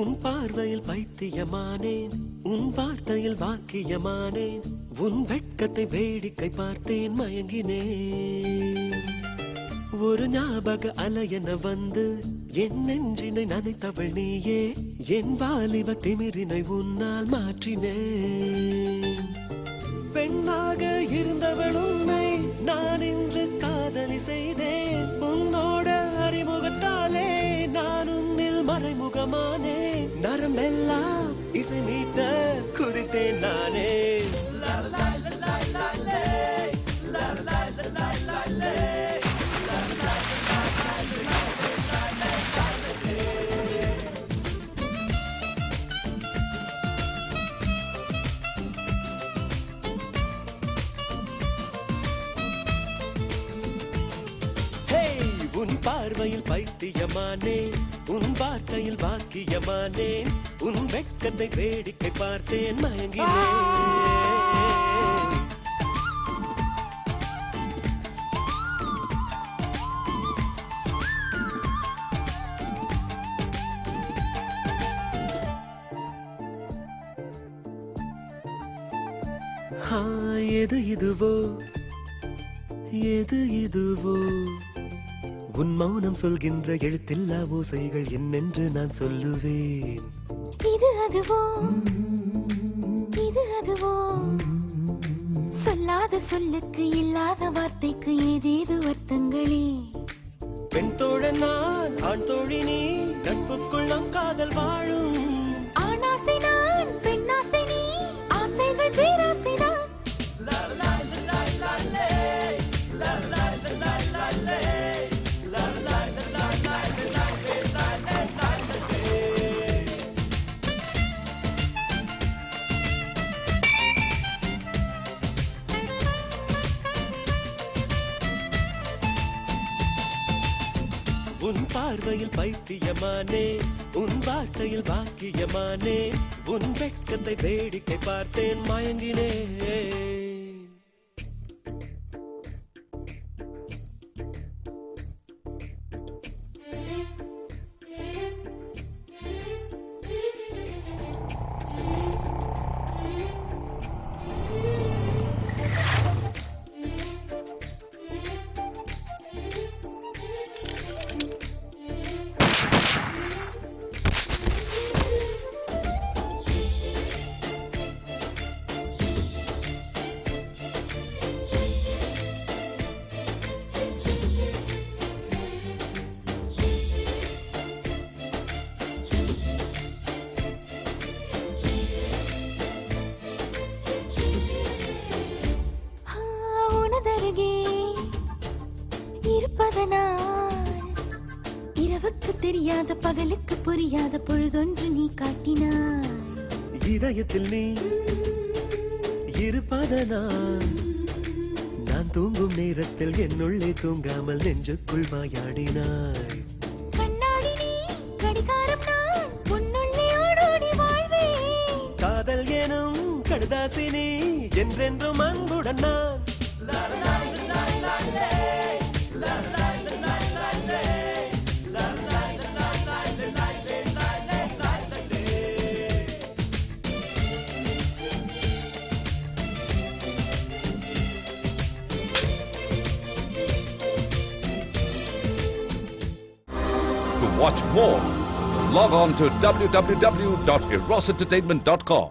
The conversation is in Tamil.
உன் பார்வையில் பைத்தியமானேன், உன் வார்த்தையில் வாக்கியமானேன், உன் வெட்கத்தை வேடிக்கை பார்த்தேன் மயங்கினேன். ஒரு ஞாபக அலை என வந்து என் நெஞ்சினை நனைத்தவள் நீயே, என் வாலிப திமிரினை உன்னால் மாற்றினேன். பெண்ணாக இருந்தவள் உன்னை நான் இன்று காதலி செய்தேன். உன்னோட அறிமுகத்தாலே நான் உன்னில் மறைமுகமானே, நரம்பெல்லாம் இசை மீட்ட குறித்தேன் நானே. உன் பார்வையில் பைத்தியமானேன், உன் வார்த்தையில் வாக்கியமானேன், உன் வெட்கத்தை வேடிக்கை பார்த்தேன் மயங்கினேன். எது இதுவோ எது இதுவோ, உன் மௌனம் சொல்கின்ற எழுத்தில்லா ஓசைகள் என்னென்று நான் சொல்லுவேன். இது அதுவோ இது அதுவோ, சொல்லாத சொல்லுக்கு இல்லாத வார்த்தைக்கு ஏதேது அர்த்தங்களே. பெண் தோழன் நான், ஆண் தோழி நீ, நட்புக்குள் நம் காதல் வாழும். ஆணாசை நான், பெண்ணாசை நீ, ஆசைகள் பேராசைதான். உன் பார்வையில் பைத்தியமானே, உன் வார்த்தையில் வாக்கியமானே, உன் வெட்கத்தை வேடிக்கை பார்த்தேன் மயங்கினேன். இருப்பதனால் இரவுக்கு தெரியாத பகலுக்கு புரியாத பொழுதொன்று நீ காட்டினாய். இதயத்தில் நீ இருப்பதனால் நான் தூங்கும் நேரத்தில் என்னுள்ளே தூங்காமல் நெஞ்சுக்குள் வாயாடினாய். கண்ணாடி நீ, கடிகாரம் நான், உன்னுள்ளே ஓடோடி வாழ்வேன். காதல் எனும் கடுதாசினி, என்றென்றும் அன்புடன் நான். To watch more, log on to www.erosentertainment.com.